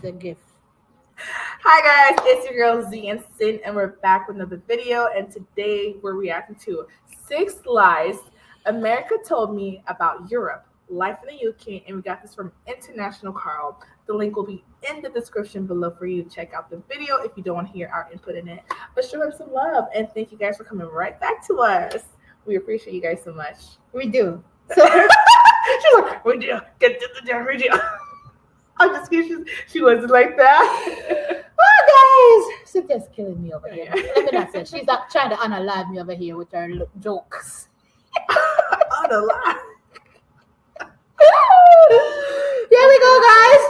The gift. Hi guys, it's your girl Z and Sin, and we're back with another video. And today we're reacting to 6 lies America told me about Europe, life in the UK, and we got this from International Carl. The link will be in the description below for you to check out the video if you don't want to hear our input in it. But show him some love, and thank you guys for coming right back to us. We appreciate you guys so much. We do. So She's like, we do. Get to the damn video. I'm just kidding. She wasn't like that. well, guys, Cynthia's killing me over here. Yeah. Let me not say she's not trying to unalive me over here with her jokes. On the line. Here we go, guys.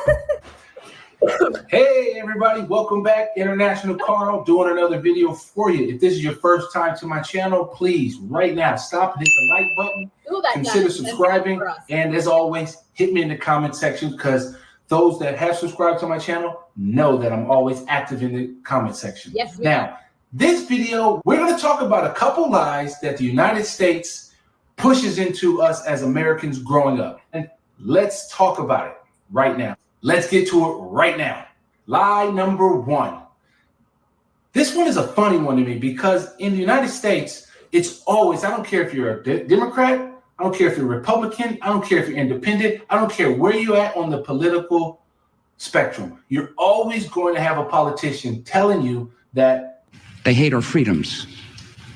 Hey everybody, welcome back. International Carl doing another video for you. If this is your first time to my channel, please right now stop and hit the like button. Do that, Consider guys. subscribing, and as always, hit me in the comment section because those that have subscribed to my channel know that I'm always active in the comment section. Yes. Now, this video, we're going to talk about a couple lies that the United States pushes into us as Americans growing up. And let's talk about it right now. Let's get to it right now. Lie number 1. This one is a funny one to me because in the United States, it's always, I don't care if you're a Democrat, I don't care if you're Republican, I don't care if you're independent, I don't care where you're at on the political spectrum. You're always going to have a politician telling you that they hate our freedoms,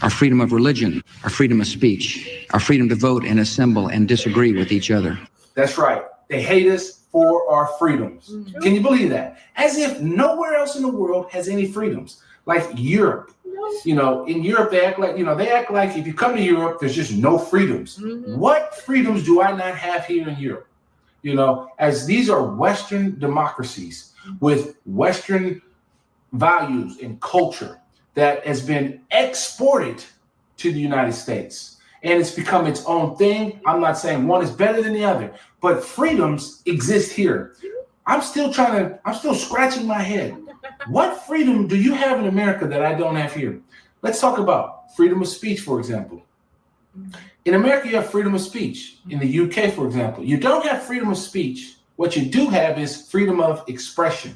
our freedom of religion, our freedom of speech, our freedom to vote and assemble and disagree with each other. That's right. They hate us for our freedoms. Mm-hmm. Can you believe that? As if nowhere else in the world has any freedoms. Like Europe. You know, in Europe, they act like if you come to Europe, there's just no freedoms. Mm-hmm. What freedoms do I not have here in Europe? You know, as these are Western democracies with Western values and culture that has been exported to the United States. And it's become its own thing. I'm not saying one is better than the other, but freedoms exist here. I'm still scratching my head. What freedom do you have in America that I don't have here? Let's talk about freedom of speech, for example. In America, you have freedom of speech. In the UK, for example, you don't have freedom of speech. What you do have is freedom of expression.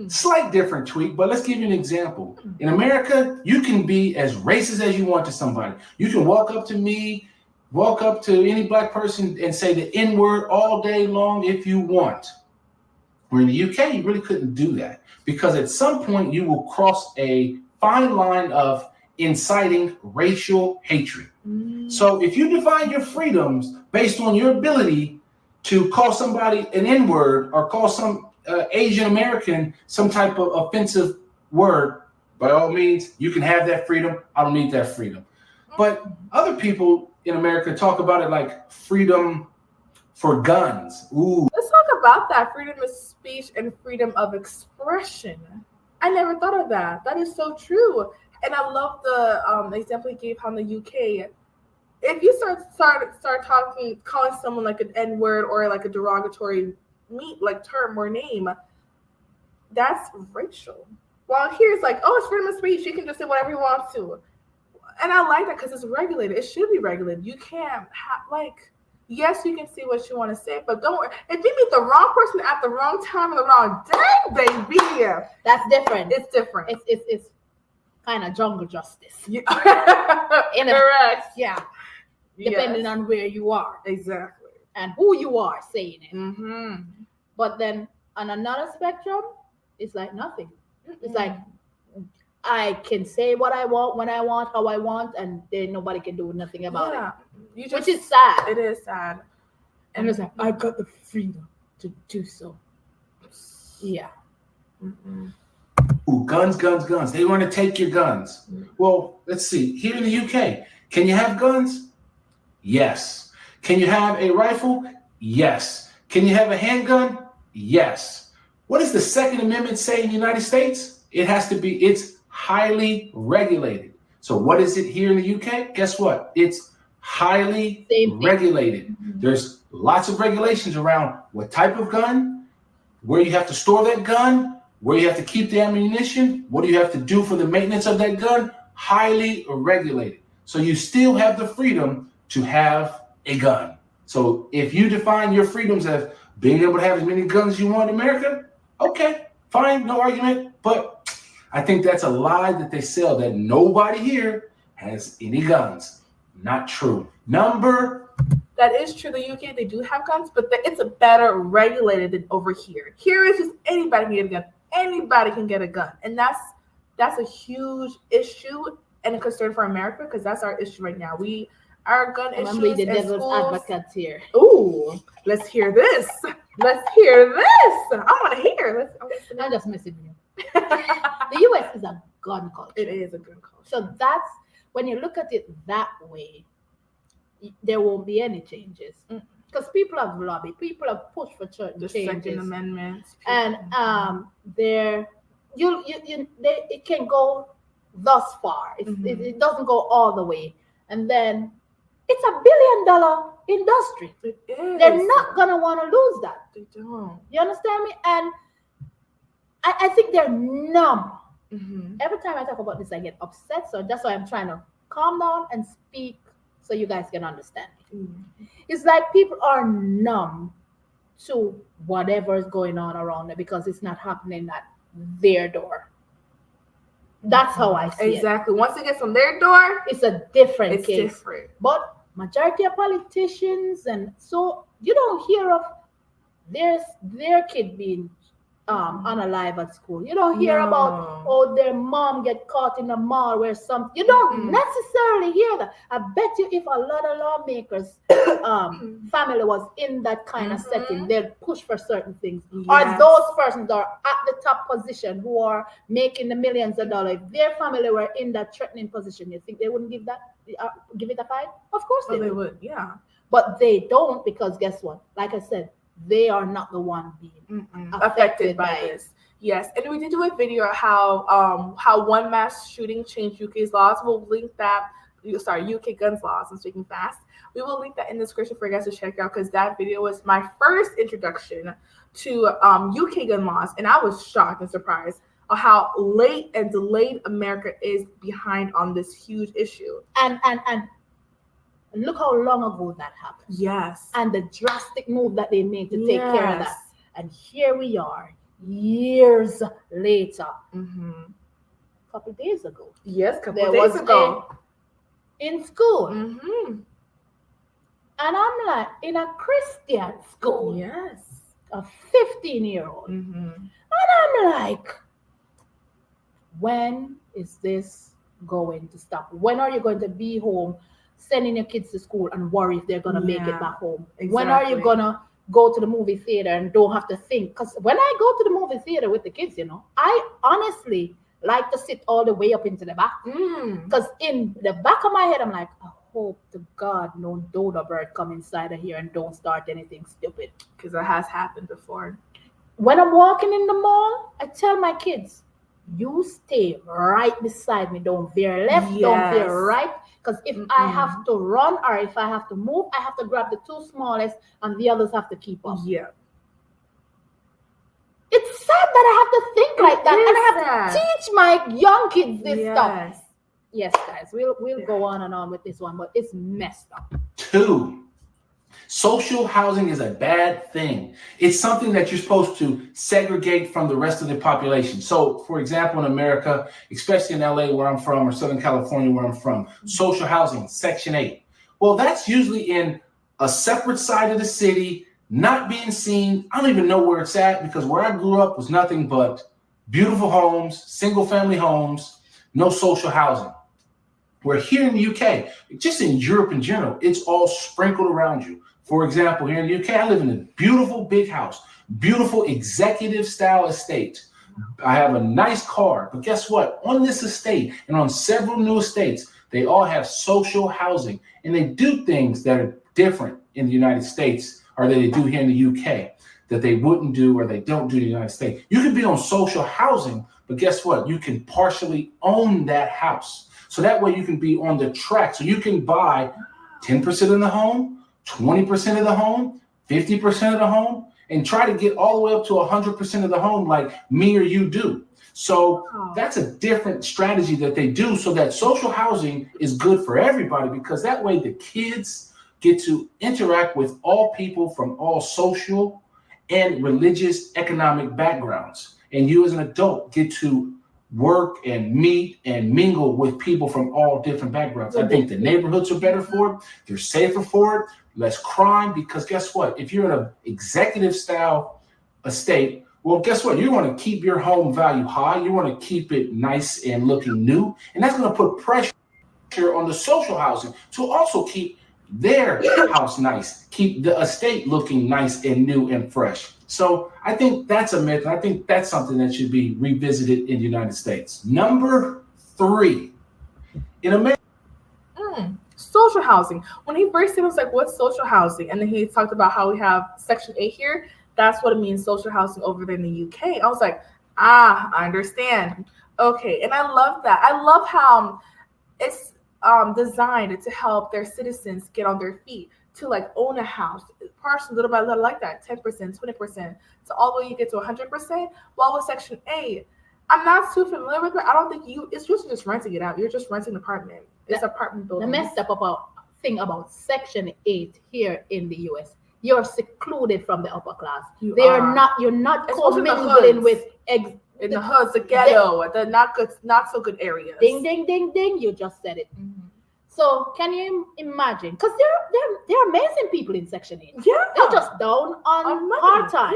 Slight different tweak, but let's give you an example. In America, you can be as racist as you want to somebody. You can walk up to me, walk up to any black person and say the N-word all day long if you want. Where in the UK, you really couldn't do that because at some point you will cross a fine line of inciting racial hatred. So if you define your freedoms based on your ability to call somebody an N-word or call some Asian American some type of offensive word, by all means, you can have that freedom. I don't need that freedom. But other people in America talk about it like freedom for guns. Ooh. Let's talk about that freedom of speech and freedom of expression. I never thought of that. That is so true. And I love the example he gave on the UK. If you start talking, calling someone like an N-word or like a derogatory term or name, that's racial. While here it's like, oh, it's freedom of speech. You can just say whatever you want to. And I like that because it's regulated. It should be regulated. You can't yes, you can say what you want to say, but don't worry. If you meet the wrong person at the wrong time on the wrong day, baby, That's different. It's different. It's kind of jungle justice. Yeah. Correct. Yeah. Depending on where you are. Exactly. And who you are saying it. Mm-hmm. But then on another spectrum, it's like nothing. It's like I can say what I want, when I want, how I want, and then nobody can do nothing about it. Which is sad. It is sad. And it's like, I've got the freedom to do so. Yeah. Mm-hmm. Ooh, guns. They want to take your guns. Well, let's see. Here in the UK, can you have guns? Yes. Can you have a rifle? Yes. Can you have a handgun? Yes. What does the Second Amendment say in the United States? It's highly regulated. So what is it here in the UK? Guess what? It's highly regulated. Mm-hmm. There's lots of regulations around what type of gun, where you have to store that gun, where you have to keep the ammunition, what do you have to do for the maintenance of that gun? Highly regulated. So you still have the freedom to have a gun. So if you define your freedoms as being able to have as many guns as you want in America, Okay, fine, no argument. But I think that's a lie that they sell, that nobody here has any guns. Not true. That is true. The UK, they do have guns, but it's a better regulated than over here. Here is just anybody can get a gun. Anybody can get a gun. And that's a huge issue and a concern for America, because that's our issue right now. Our gun issues I'm the in devil's schools. advocate here. Ooh, let's hear this. Let's hear this. I want to hear. I'm just messing with you. The US is a gun culture. It is a gun culture. So that's, when you look at it that way, there won't be any changes. Because people have lobbied, people have pushed for certain The changes. Second Amendment. And it can go thus far. It doesn't go all the way. And then it's $1 billion industry. It is. They're not gonna want to lose that. They don't. You understand me? And I think they're numb. Every time I talk about this, I get upset. So that's why I'm trying to calm down and speak so you guys can understand me. It's like people are numb to whatever is going on around them because it's not happening at their door. That's how I see it. Exactly. Once it gets on their door, It's a different it's case. different. But majority of politicians, and so you don't hear of their kid being unalive at school. You don't hear about their mom get caught in the mall where some. You don't necessarily hear that. I bet you if a lot of lawmakers family was in that kind of setting, they'd push for certain things. Or those persons are at the top position who are making the millions of dollars. If their family were in that threatening position, you think they wouldn't give it a fight? Of course they would. Yeah. But they don't, because guess what? Like I said, they are not the one being affected by this. Yes, and we did do a video of how one mass shooting changed UK's laws. We'll link that. UK guns laws. I'm speaking fast. We will link that in the description for you guys to check out, because that video was my first introduction to UK gun laws, and I was shocked and surprised of how late and delayed America is behind on this huge issue. And look how long ago that happened. Yes. And the drastic move that they made to take care of that. And here we are, years later. A couple days ago. Yes, a couple days ago. In school. And I'm like, in a Christian school. Yes. A 15-year-old. And I'm like, when is this going to stop? When are you going to be home, sending your kids to school and worry if they're going to make it back home? Exactly. When are you going to go to the movie theater and don't have to think? Because when I go to the movie theater with the kids, I honestly like to sit all the way up into the back. Because in the back of my head, I'm like, I hope to God no dodo bird come inside of here and don't start anything stupid. Because it has happened before. When I'm walking in the mall, I tell my kids, you stay right beside me. Don't veer left, don't veer right. Because if I have to run or if I have to move, I have to grab the two smallest and the others have to keep up. Yeah. It's sad that I have to think like that. And I have to teach my young kids this stuff. Yes, guys, we'll go on and on with this one, but it's messed up. 2, social housing is a bad thing. It's something that you're supposed to segregate from the rest of the population. So, for example, in America, especially in LA where I'm from, or Southern California where I'm from, social housing, Section 8. Well, that's usually in a separate side of the city, not being seen. I don't even know where it's at, because where I grew up was nothing but beautiful homes, single family homes, no social housing. Where here in the UK, just in Europe in general, it's all sprinkled around you. For example, here in the UK, I live in a beautiful big house, beautiful executive style estate. I have a nice car, but guess what? On this estate and on several new estates, they all have social housing, and they do things that are different in the United States, or that they do here in the UK, that they wouldn't do or they don't do in the United States. You can be on social housing, but guess what? You can partially own that house. So that way you can be on the track. So you can buy 10% of the home, 20% of the home, 50% of the home, and try to get all the way up to 100% of the home like me or you do. So that's a different strategy that they do, so that social housing is good for everybody, because that way the kids get to interact with all people from all social and religious economic backgrounds. And you as an adult get to work and meet and mingle with people from all different backgrounds. I think the neighborhoods are better for it. They're safer for it. Less crime, because guess what? If you're in an executive style estate, well, guess what? You want to keep your home value high. You want to keep it nice and looking new. And that's going to put pressure on the social housing to also keep their house nice, keep the estate looking nice and new and fresh. So I think that's a myth. I think that's something that should be revisited in the United States. Number 3, in America. Social housing. When he first said, I was like, what's social housing? And then he talked about how we have Section 8 here. That's what it means, social housing over there in the UK. I was like, I understand. Okay, and I love that. I love how it's designed to help their citizens get on their feet, to like own a house, partially little by little, like that, 10%, 20%, so all the way you get to 100%. While with Section 8, I'm not too familiar with it. I don't think it's just renting it out. You're just renting an apartment. It's apartment building. The messed up thing about Section 8 here in the US, you're secluded from the upper class. You're not commingling with in the hoods, the ghetto, the not so good areas. Ding, ding, ding, ding. You just said it. Mm-hmm. So can you imagine? Because they're amazing people in Section 8. Yeah. They're just down on hard time,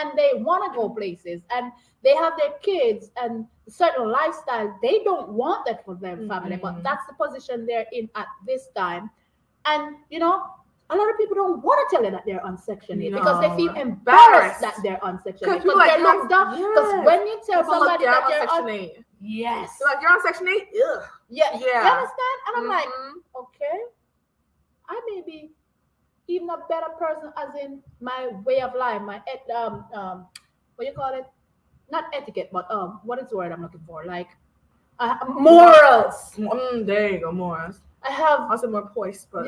and they want to go places, and they have their kids and certain lifestyle. They don't want that for their family, but that's the position they're in at this time. And, a lot of people don't want to tell you that they're on Section 8 because they feel embarrassed that they're on Section 8. Because they're looked down. Because when you tell somebody that you're on Section 8, yes. They're like, you're on Section 8? Ugh. Yeah. You understand? And I'm like, okay, I may be even a better person as in my way of life, my, what do you call it? Not etiquette, but what is the word I'm looking for? Like, morals. There you go, morals. I have also more poised, but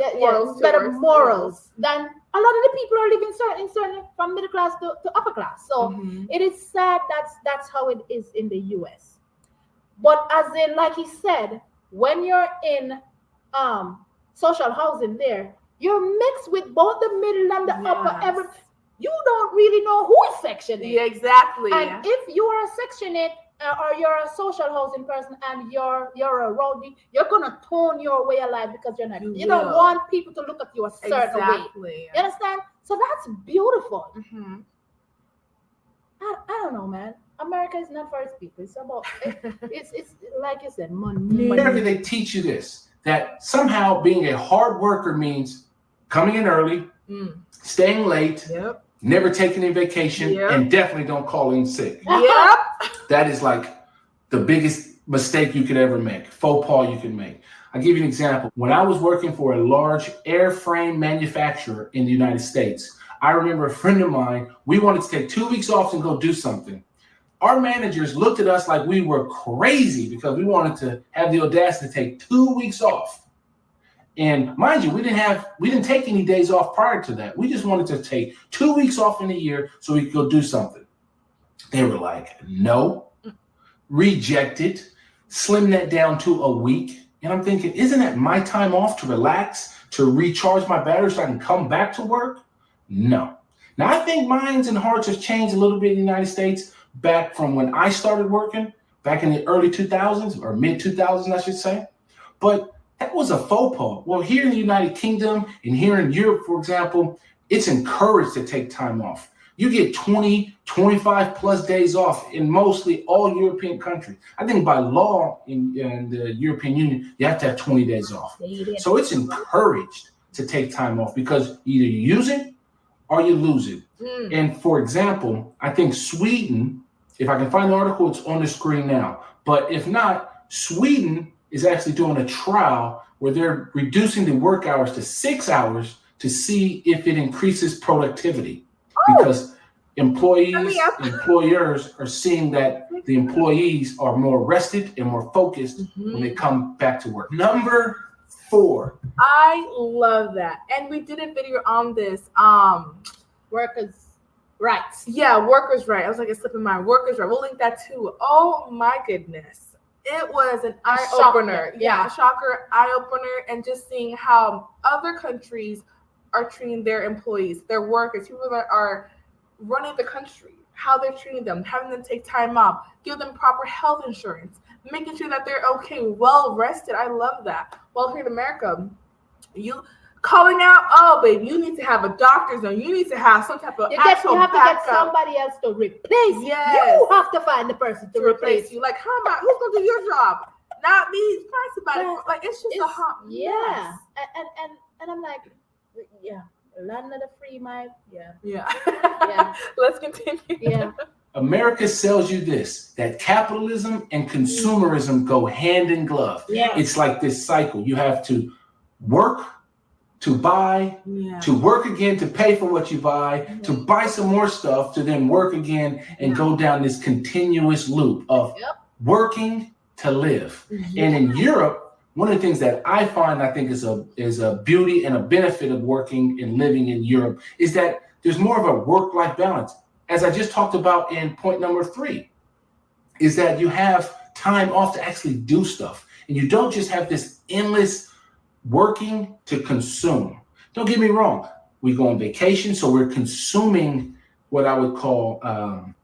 better morals than a lot of the people are living certain from middle class to upper class. So it is sad that's how it is in the US. But as in, like he said, when you're in social housing there, you're mixed with both the middle and the upper. You don't really know who is Section 8. Yeah, exactly. And if you are a Section 8 or you're a social housing person and you're a roadie, you're gonna tone your way of life because you're not. You don't want people to look at you a certain way. You understand? So that's beautiful. Mm-hmm. I don't know, man. America is not for its people. It's about it's like you said, money. Whenever they teach you this, that somehow being a hard worker means coming in early, staying late. Yep. Never take any vacation, and definitely don't call in sick. Yep. That is like the biggest mistake you could ever make, faux pas you can make. I'll give you an example. When I was working for a large airframe manufacturer in the United States, I remember a friend of mine, we wanted to take 2 weeks off and go do something. Our managers looked at us like we were crazy because we wanted to have the audacity to take 2 weeks off. And mind you, we didn't take any days off prior to that. We just wanted to take 2 weeks off in a year so we could go do something. They were like, no, rejected, slim that down to a week. And I'm thinking, isn't that my time off to relax, to recharge my battery so I can come back to work? No. Now, I think minds and hearts have changed a little bit in the United States back from when I started working, back in the early 2000s or mid 2000s, I should say. But that was a faux pas. Well, here in the United Kingdom and here in Europe, for example, it's encouraged to take time off. You get 20, 25 plus days off in mostly all European countries. I think by law in the European Union, you have to have 20 days off. So it's encouraged to take time off because either you use it or you lose it. And for example, I think Sweden, if I can find the article, it's on the screen now. But if not, Sweden is actually doing a trial where they're reducing the work hours to 6 hours to see if it increases productivity. Because employers are seeing that the employees are more rested and more focused when they come back to work. Number 4. I love that. And we did a video on this. Workers' rights. Yeah, workers' rights. I was like, it's slipping my workers' rights. We'll link that too. Oh my goodness. It was an eye-opener. Yeah, shocker, eye-opener. And just seeing how other countries are treating their employees, their workers, people that are running the country, how they're treating them, having them take time off, give them proper health insurance, making sure that they're okay, well rested. I love that. Well, here in America, you calling out, oh, babe, you need to have a doctor's note. You need to have some type of you have to get somebody else to replace you. You have to find the person to replace you. Like, how am I? Who's gonna do your job? Not me. Find somebody. Like, it's just a hot mess. And I'm like, land of the free, yeah. Let's continue. Yeah. America sells you this, that capitalism and consumerism go hand in glove. Yeah. It's like this cycle. You have to work to buy, to work again, to pay for what you buy, to buy some more stuff, to then work again and go down this continuous loop of working to live. And in Europe, one of the things that I find, I think is a beauty and a benefit of working and living in Europe is that there's more of a work-life balance. As I just talked about in point number 3, is that you have time off to actually do stuff. And you don't just have this endless working to consume. Don't get me wrong. We go on vacation, so we're consuming what I would call,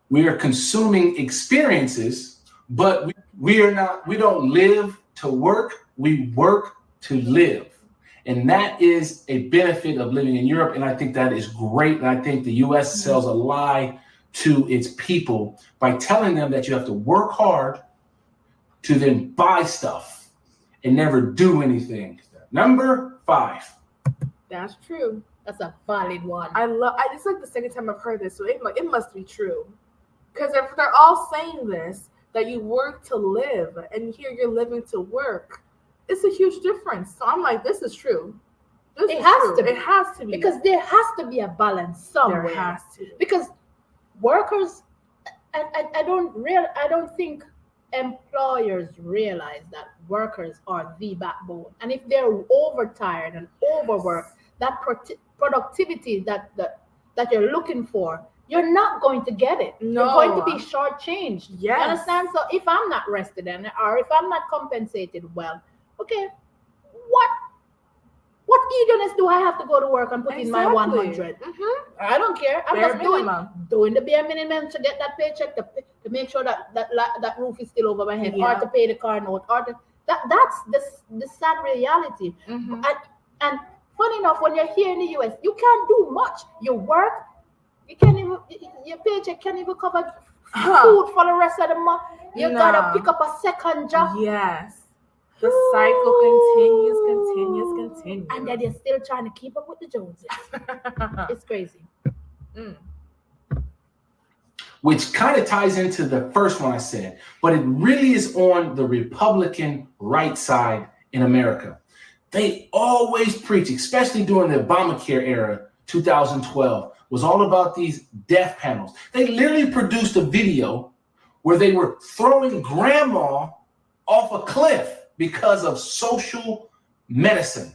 we are consuming experiences, but we don't live to work. We work to live. And that is a benefit of living in Europe. And I think that is great. And I think the US sells a lie to its people by telling them that you have to work hard to then buy stuff and never do anything. Number 5. That's true. That's a valid one. It's like the second time I've heard this, so it must be true. Because if they're all saying this, that you work to live, and here you're living to work, it's a huge difference. So I'm like, this is true. It has to be. Because there has to be a balance somewhere. There has to. Because workers, I don't think employers realize that workers are the backbone. And if they're overtired and overworked, that productivity that you're looking for, you're not going to get it. No. You're going to be shortchanged. Yes. You understand? So if I'm not rested or if I'm not compensated well, okay, what eagerness do I have to go to work and put in my 100? I don't care. I'm just doing the bare minimum to get that paycheck, to make sure that roof is still over my head, or to pay the car note, that's the sad reality. And funny enough, when you're here in the US, you can't do much. You work, your paycheck can't even cover food for the rest of the month. You gotta pick up a second job. Yes. The cycle continues. And then you're still trying to keep up with the Joneses. It's crazy. Which kind of ties into the first one I said, but it really is on the Republican right side in America. They always preach, especially during the Obamacare era, 2012, was all about these death panels. They literally produced a video where they were throwing grandma off a cliff because of social medicine.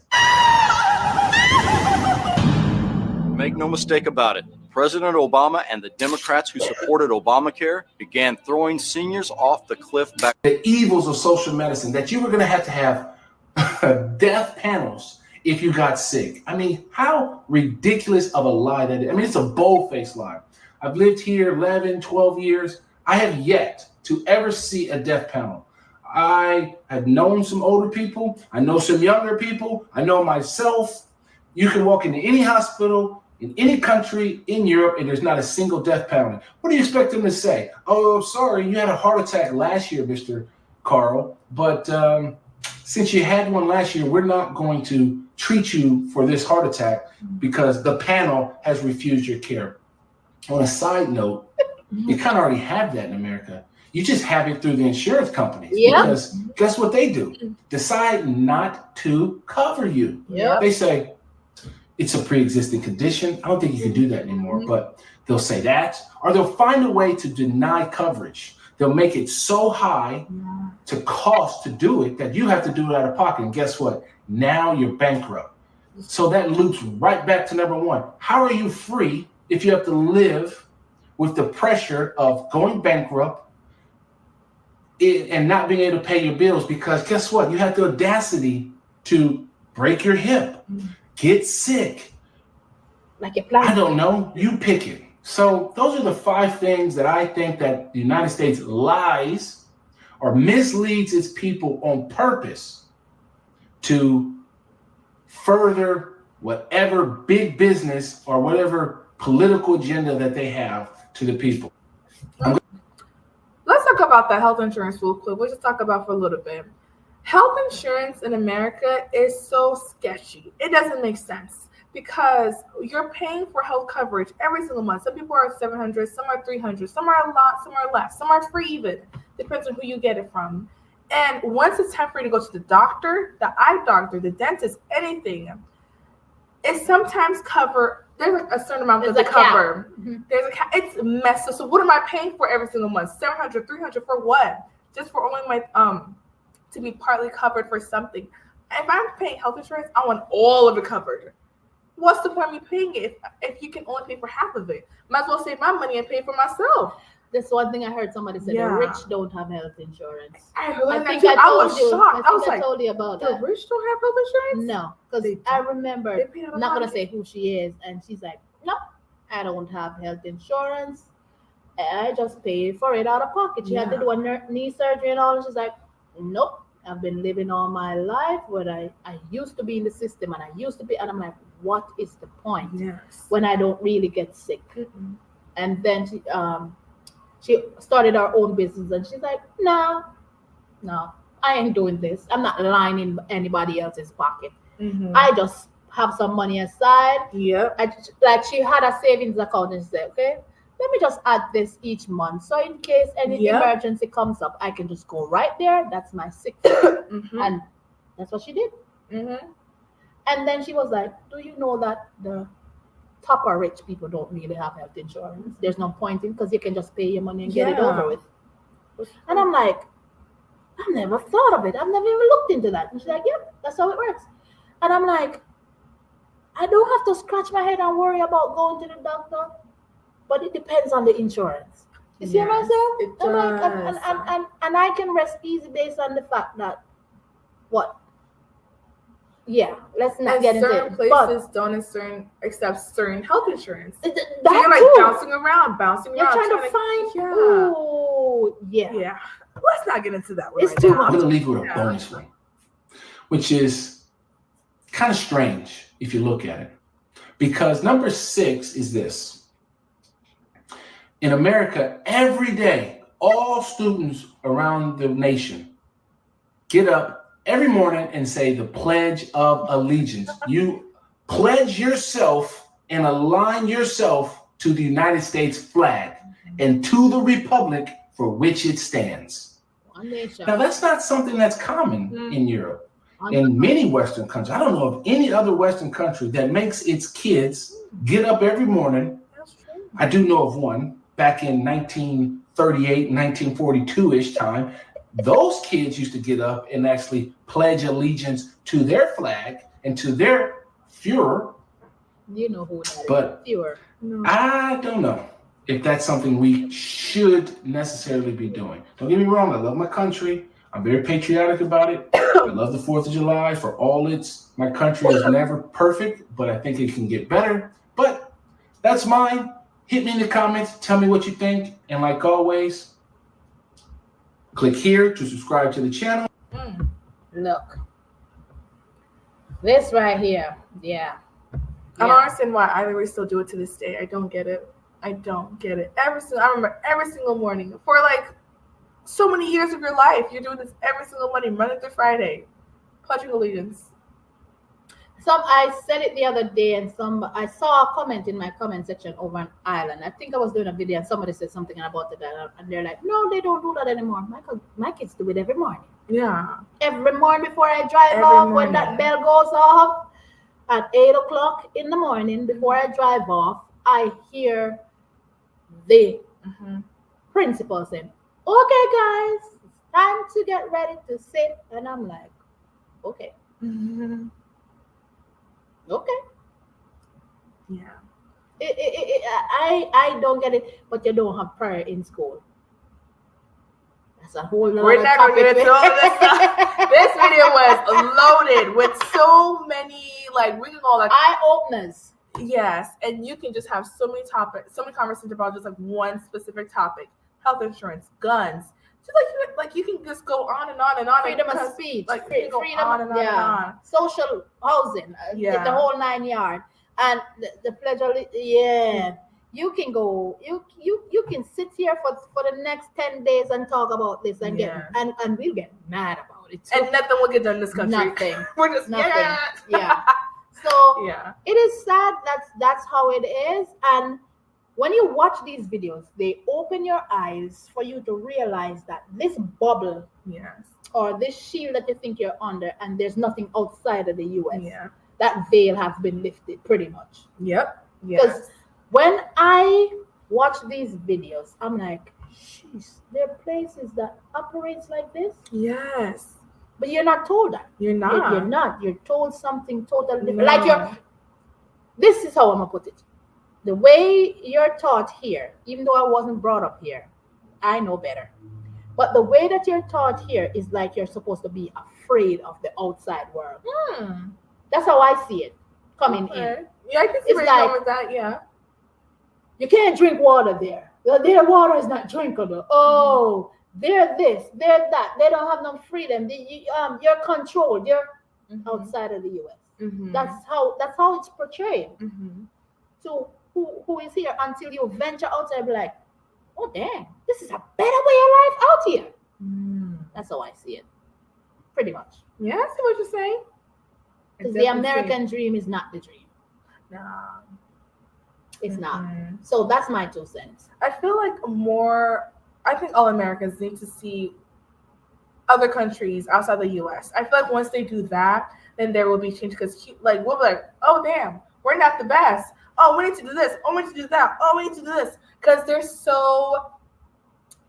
Make no mistake about it. President Obama and the Democrats who supported Obamacare began throwing seniors off the cliff back. The evils of social medicine, that you were going to have death panels if you got sick. I mean, how ridiculous of a lie that is. I mean, it's a bold-faced lie. I've lived here 11, 12 years. I have yet to ever see a death panel. I have known some older people. I know some younger people. I know myself. You can walk into any hospital in any country in Europe and there's not a single death panel. What do you expect them to say? Oh, sorry, you had a heart attack last year, Mr. Carl, but since you had one last year, we're not going to treat you for this heart attack because the panel has refused your care. On a side note, you kind of already have that in America. You just have it through the insurance companies. Because guess what they do? Decide not to cover you. They say, it's a pre-existing condition. I don't think you can do that anymore, but they'll say that, or they'll find a way to deny coverage. They'll make it so high to cost to do it that you have to do it out of pocket. And guess what? Now you're bankrupt. So that loops right back to number 1. How are you free if you have to live with the pressure of going bankrupt and not being able to pay your bills? Because guess what? You have the audacity to break your hip, get sick. Like your plan. I don't know. You pick it. So those are the 5 things that I think that the United States lies or misleads its people on purpose to further whatever big business or whatever political agenda that they have to the people. Let's talk about the health insurance real quick. We'll just talk about for a little bit. Health insurance in America is so sketchy. It doesn't make sense because you're paying for health coverage every single month. Some people are $700, some are $300, some are a lot, some are less, some are free even. Depends on who you get it from. And once it's time for you to go to the doctor, the eye doctor, the dentist, anything, it sometimes there's a certain amount that they cover. Mm-hmm. There's a cap. It's messed. So what am I paying for every single month? $700, $300 for what? Just for only my to be partly covered for something. If I'm paying health insurance, I want all of it covered. What's the point of me paying it if you can only pay for half of it? Might as well save my money and pay for myself. That's one thing I heard somebody say. The rich don't have health insurance. I was shocked. I was like, told you about that. The rich don't have health insurance? No, because I remember, I'm not going to say who she is, and she's like, no, I don't have health insurance. I just pay for it out of pocket. She had to do a knee surgery and all, and she's like, nope, I've been living all my life where I used to be in the system, and and I'm like, what is the point when I don't really get sick? Mm-mm. And then she started her own business, and she's like, no, I ain't doing this. I'm not lining anybody else's pocket. Mm-hmm. I just have some money aside. Yeah. Like she had a savings account, and she said, okay, let me just add this each month. So in case any emergency comes up, I can just go right there. That's my sick. Mm-hmm. And that's what she did. Mm-hmm. And then she was like, do you know that the topper rich people don't really have health insurance? There's no point in, because you can just pay your money and get it over with. And I'm like, I've never thought of it. I've never even looked into that. And she's like, yeah, that's how it works. And I'm like, I don't have to scratch my head and worry about going to the doctor, but it depends on the insurance. You see what I'm saying? It does. Like, and I can rest easy based on the fact that let's not get into it. Certain places don't accept certain health insurance. So you're like bouncing around. You're trying to find. Yeah. Let's not get into that one. It's too much. I'm going to leave you with a bonus one, which is kind of strange if you look at it. Because number 6 is this. In America, every day, all students around the nation get up every morning and say the Pledge of Allegiance. You pledge yourself and align yourself to the United States flag and to the republic for which it stands. Now, that's not something that's common in Europe. In many Western countries, I don't know of any other Western country that makes its kids get up every morning. I do know of one back in 1938, 1942-ish time. Those kids used to get up and actually pledge allegiance to their flag and to their Führer. You know who that is. But Führer. I don't know if that's something we should necessarily be doing. Don't get me wrong. I love my country. I'm very patriotic about it. I love the 4th of July for all my country is never perfect, but I think it can get better. But that's mine. Hit me in the comments. Tell me what you think. And like always, click here to subscribe to the channel. Look. This right here. Yeah. I don't understand why either we still do it to this day. I don't get it. I remember every single morning for like so many years of your life. You're doing this every single morning, Monday through Friday, pledging allegiance. I said it the other day, and I saw a comment in my comment section over in Ireland. I think I was doing a video, and somebody said something about it, and they're like, "No, they don't do that anymore." My kids do it every morning. Yeah, every morning before I drive off, when that bell goes off at 8:00 in the morning, before I drive off, I hear the principal saying, "Okay, guys, it's time to get ready to sit," and I'm like, "Okay." Okay. Yeah. I don't get it, but you don't have prayer in school. That's a whole lot. We're not going to get into all this stuff. This video was loaded with so many, like, we can call it eye openers. Yes, and you can just have so many topics, so many conversations about just like one specific topic: health insurance, guns. Just like you can just go on and on and on. Freedom of speech, like freedom on and on and on. Social housing, the whole 9 yards, and the pledge of you can go, you can sit here for the next 10 days and talk about this and get and we'll get mad about it too. And nothing will get done in this country. Nothing. We're just nothing. Yeah. So yeah, it is sad. That's how it is. And when you watch these videos, they open your eyes for you to realize that this bubble, or this shield that you think you're under, and there's nothing outside of the U.S. Yeah. That veil has been lifted pretty much. Yep. Because when I watch these videos, I'm like, jeez, there are places that operates like this. Yes. But you're not told that. You're not. You're not. You're told something totally different. Like this is how I'm gonna put it. The way you're taught here, even though I wasn't brought up here, I know better. But the way that you're taught here is like you're supposed to be afraid of the outside world. That's how I see it coming in. Yeah, I can see where you're going with that. Yeah. You can't drink water there. Their water is not drinkable. Oh, they're this, they're that. They don't have no freedom. You're controlled. You're outside of the U.S. That's how it's portrayed. So who is here until you venture outside and be like, oh dang, this is a better way of life out here. That's how I see it. Pretty much. Yeah, I see what you're saying. Because the American dream is not the dream. No. It's not. So that's my 2 cents. I feel like I think all Americans need to see other countries outside the U.S. I feel like once they do that, then there will be change. Because like we'll be like, oh damn, we're not the best. Oh, we need to do this. Oh, we need to do that. Oh, we need to do this. Because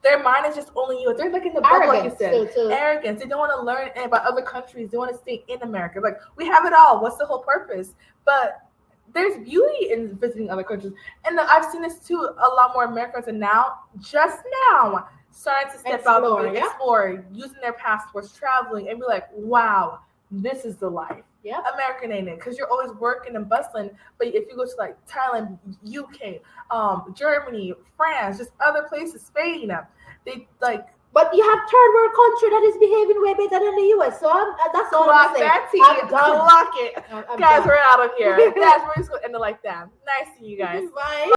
their mind is just only you. They're like in the bubble, like you said. Arrogance. They don't want to learn about other countries. They want to stay in America. Like, we have it all. What's the whole purpose? But there's beauty in visiting other countries. And I've seen this too. A lot more Americans are just now, starting to step out and explore, using their passports, traveling, and be like, wow, this is the life. Yeah, American ain't it? Because you're always working and bustling. But if you go to like Thailand, UK, Germany, France, just other places, Spain, they like. But you have third world country that is behaving way better than the US. So that's all I'm saying. Clock it. Guys, we're out of here. Guys, we're just going to end it like that. Nice seeing you guys. Bye.